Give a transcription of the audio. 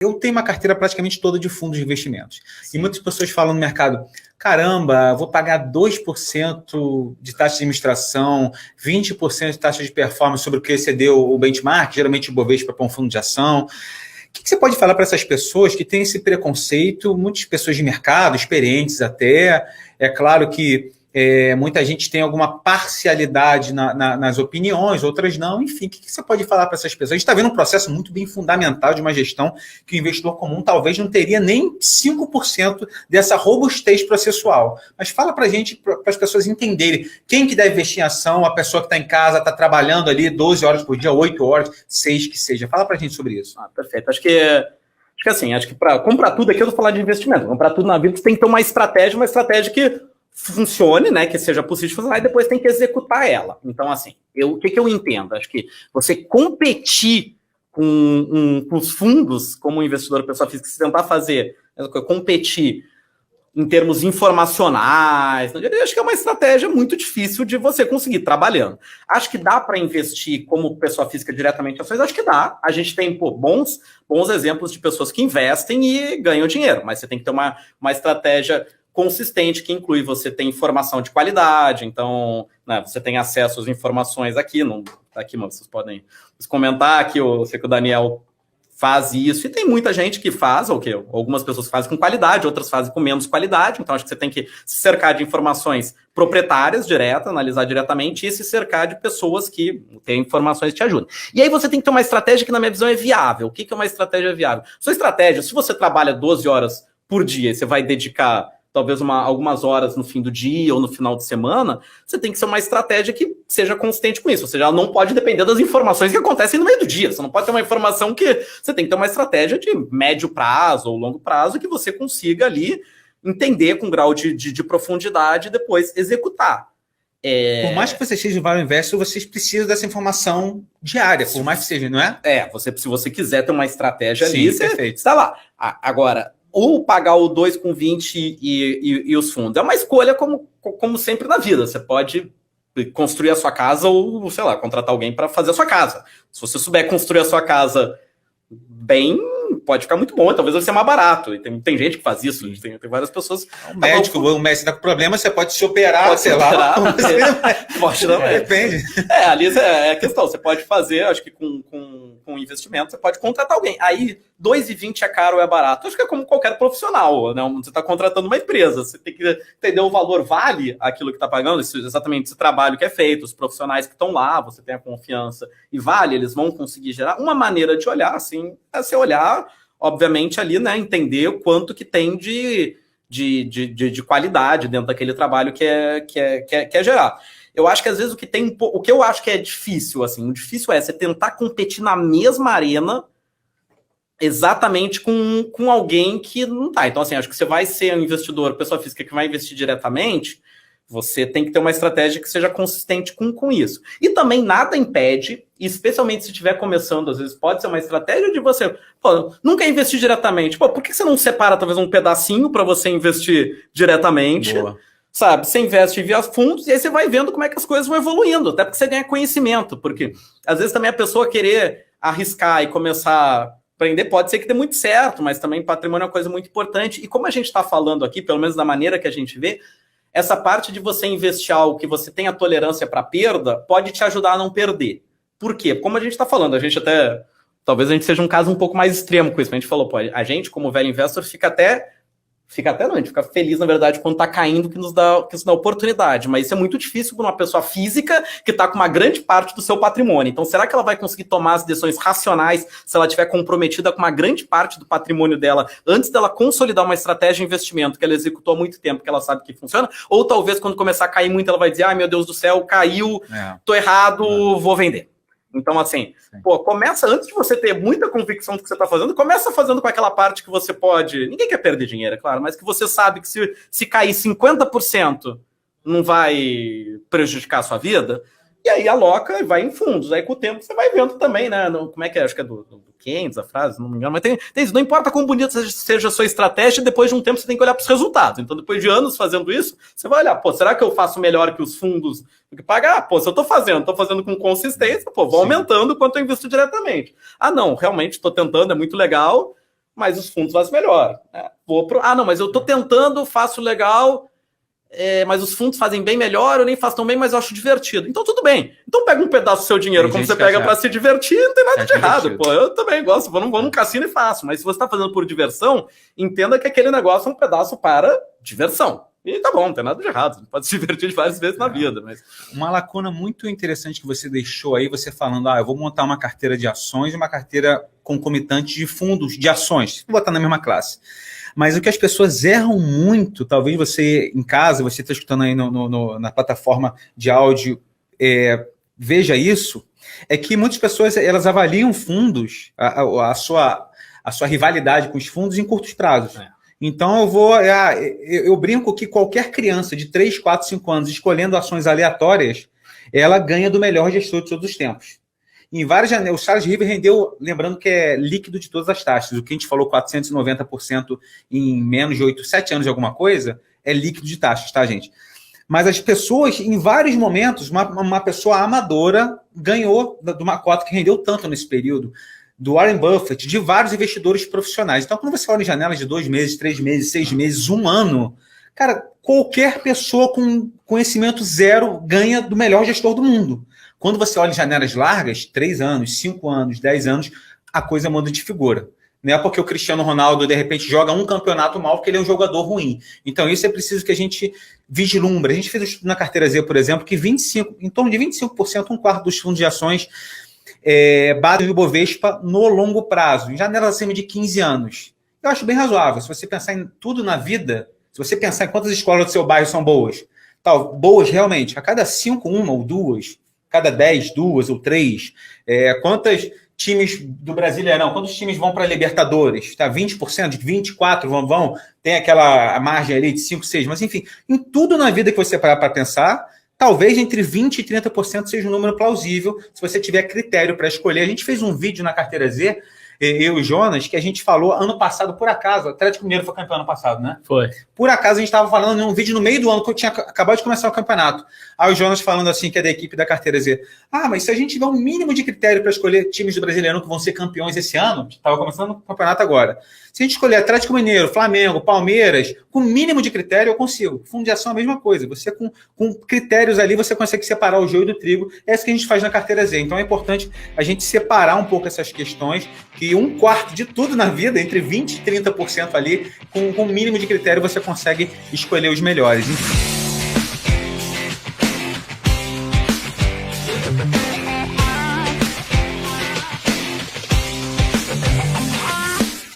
Eu tenho uma carteira praticamente toda de fundos de investimentos. Sim. E muitas pessoas falam no mercado, caramba, vou pagar 2% de taxa de administração, 20% de taxa de performance sobre o que excedeu o benchmark, geralmente o Bovespa para um fundo de ação. O que você pode falar para essas pessoas que têm esse preconceito? Muitas pessoas de mercado, experientes até, é claro que muita gente tem alguma parcialidade nas opiniões, outras não. Enfim, o que você pode falar para essas pessoas? A gente está vendo um processo muito bem fundamental de uma gestão que o investidor comum talvez não teria nem 5% dessa robustez processual. Mas fala para a gente, para as pessoas entenderem quem que deve investir em ação, a pessoa que está em casa, está trabalhando ali 12 horas por dia, 8 horas, 6 que seja. Fala para a gente sobre isso. Perfeito. Acho que para comprar tudo aqui, eu vou falar de investimento. Comprar tudo na vida, você tem que ter uma estratégia que funcione, né, que seja possível de funcionar, e depois tem que executar ela. Então, assim, o que eu entendo? Acho que você competir com os fundos, como investidor, pessoa física, se tentar competir em termos informacionais, acho que é uma estratégia muito difícil de você conseguir trabalhando. Acho que dá para investir como pessoa física diretamente em ações, acho que dá. A gente tem bons exemplos de pessoas que investem e ganham dinheiro, mas você tem que ter uma estratégia consistente, que inclui você ter informação de qualidade, então, né, você tem acesso às informações aqui, não tá aqui, mas vocês podem comentar aqui, eu sei que o Daniel faz isso, e tem muita gente que faz, algumas pessoas fazem com qualidade, outras fazem com menos qualidade, então acho que você tem que se cercar de informações proprietárias diretas, analisar diretamente, e se cercar de pessoas que têm informações que te ajudam. E aí você tem que ter uma estratégia que, na minha visão, é viável. O que é uma estratégia viável? Sua estratégia, se você trabalha 12 horas por dia, você vai dedicar talvez algumas horas no fim do dia ou no final de semana, você tem que ser uma estratégia que seja consistente com isso. Ou seja, ela não pode depender das informações que acontecem no meio do dia. Você não pode ter uma informação que... Você tem que ter uma estratégia de médio prazo ou longo prazo que você consiga ali entender com grau de profundidade e depois executar. Por mais que você seja um value investor, vocês precisam dessa informação diária, por mais que seja, não é? Se você quiser ter uma estratégia ali, você está lá. Agora... ou pagar o 2,20 e os fundos. É uma escolha como sempre na vida. Você pode construir a sua casa ou, sei lá, contratar alguém para fazer a sua casa. Se você souber construir a sua casa bem, pode ficar muito bom. Talvez vai ser mais barato. E tem gente que faz isso. Tem várias pessoas... O médico está com problema, você pode se operar, lá. Pode não. Depende. Ali é a questão. Você pode fazer, acho que com investimento, você pode contratar alguém. Aí, 2,20 é caro ou é barato? Acho que é como qualquer profissional, né? Você está contratando uma empresa. Você tem que entender o valor, vale aquilo que está pagando, exatamente esse trabalho que é feito, os profissionais que estão lá, você tem a confiança e vale, eles vão conseguir gerar. Uma maneira de olhar, assim, é você olhar, obviamente, ali, né? Entender o quanto que tem de qualidade dentro daquele trabalho que é gerar. Eu acho que às vezes o que eu acho que é difícil, assim, o difícil é você tentar competir na mesma arena exatamente com alguém que não tá. Então, assim, acho que você vai ser um investidor, pessoa física que vai investir diretamente, você tem que ter uma estratégia que seja consistente com isso. E também nada impede, especialmente se estiver começando, às vezes pode ser uma estratégia de você, nunca investir diretamente. Por que você não separa talvez um pedacinho para você investir diretamente? Boa. Sabe, você investe via fundos e aí você vai vendo como é que as coisas vão evoluindo, até porque você ganha conhecimento, porque às vezes também a pessoa querer arriscar e começar a aprender pode ser que dê muito certo, mas também patrimônio é uma coisa muito importante. E como a gente está falando aqui, pelo menos da maneira que a gente vê, essa parte de você investir algo que você tem a tolerância para perda pode te ajudar a não perder. Por quê? Como a gente está falando, talvez a gente seja um caso um pouco mais extremo com isso, mas a gente falou, a gente como velho investor a gente fica feliz, na verdade, quando tá caindo, que nos dá oportunidade. Mas isso é muito difícil para uma pessoa física que está com uma grande parte do seu patrimônio. Então, será que ela vai conseguir tomar as decisões racionais se ela estiver comprometida com uma grande parte do patrimônio dela antes dela consolidar uma estratégia de investimento que ela executou há muito tempo, que ela sabe que funciona? Ou talvez, quando começar a cair muito, ela vai dizer, ai, meu Deus do céu, caiu, tô errado, vou vender. Então, assim, começa, antes de você ter muita convicção do que você está fazendo, começa fazendo com aquela parte que você pode... Ninguém quer perder dinheiro, é claro, mas que você sabe que se cair 50% não vai prejudicar a sua vida, e aí aloca e vai em fundos. Aí com o tempo você vai vendo também, né? Como é que é? Acho que é do Keynes a frase, não me engano, mas tem isso. Não importa quão bonita seja a sua estratégia, depois de um tempo você tem que olhar para os resultados. Então, depois de anos fazendo isso, você vai olhar, será que eu faço melhor que os fundos do que pagar? Se eu estou fazendo com consistência, vou aumentando quanto eu invisto diretamente. Não, realmente estou tentando, é muito legal, mas os fundos fazem melhor. Né? Não, mas eu estou tentando, faço legal, mas os fundos fazem bem melhor, eu nem faço tão bem, mas eu acho divertido. Então tudo bem. Então pega um pedaço do seu dinheiro, como você pega para se divertir, não tem nada de errado. Pô, eu também gosto, vou num cassino e faço. Mas se você está fazendo por diversão, entenda que aquele negócio é um pedaço para diversão. E tá bom, não tem nada de errado. Você pode se divertir várias vezes na vida. Mas... Uma lacuna muito interessante que você deixou aí, você falando, eu vou montar uma carteira de ações e uma carteira concomitante de fundos de ações. Vou botar na mesma classe. Mas o que as pessoas erram muito, talvez você em casa, você está escutando aí na plataforma de áudio, veja isso, é que muitas pessoas elas avaliam fundos, a sua rivalidade com os fundos em curtos prazos. Então eu brinco que qualquer criança de 3, 4, 5 anos escolhendo ações aleatórias, ela ganha do melhor gestor de todos os tempos. Em várias janelas, o Charles River rendeu, lembrando que é líquido de todas as taxas. O que a gente falou, 490% em menos de 7 anos de alguma coisa, é líquido de taxas, tá, gente? Mas as pessoas, em vários momentos, uma pessoa amadora ganhou de uma cota que rendeu tanto nesse período, do Warren Buffett, de vários investidores profissionais. Então, quando você olha em janelas de 2 meses, 3 meses, 6 meses, 1 ano, cara, qualquer pessoa com conhecimento zero ganha do melhor gestor do mundo. Quando você olha em janelas largas, 3 anos, 5 anos, 10 anos, a coisa muda de figura. Não é porque o Cristiano Ronaldo, de repente, joga um campeonato mal porque ele é um jogador ruim. Então, isso é preciso que a gente vislumbre. A gente fez um estudo na carteira Z, por exemplo, que em torno de 25%, um quarto dos fundos de ações batem o Ibovespa no longo prazo, em janelas acima de 15 anos. Eu acho bem razoável. Se você pensar em tudo na vida, se você pensar em quantas escolas do seu bairro são boas, boas realmente, a cada 5, 1 ou 2, cada 10, 2 ou 3, quantos times do Brasileirão, quantos times vão para a Libertadores? 20%, 24% vão, tem aquela margem ali de 5, 6, mas enfim, em tudo na vida que você parar para pensar, talvez entre 20% e 30% seja um número plausível, se você tiver critério para escolher. A gente fez um vídeo na Carteira Z, eu e o Jonas, que a gente falou ano passado, por acaso, o Atlético Mineiro foi campeão ano passado, né? Foi. Por acaso, a gente estava falando em um vídeo no meio do ano, que eu tinha acabado de começar o campeonato. Aí o Jonas falando assim, que é da equipe da Carteira Z. Mas se a gente tiver um mínimo de critério para escolher times do Brasileirão que vão ser campeões esse ano, estava começando o campeonato agora. Se a gente escolher Atlético Mineiro, Flamengo, Palmeiras, com mínimo de critério, eu consigo. Fundo de ação é a mesma coisa. Você com critérios ali, você consegue separar o joio do trigo. É isso que a gente faz na Carteira Z. Então é importante a gente separar um pouco essas questões, que 1/4 de tudo na vida, entre 20% e 30% ali, com o mínimo de critério, você consegue escolher os melhores. Enfim.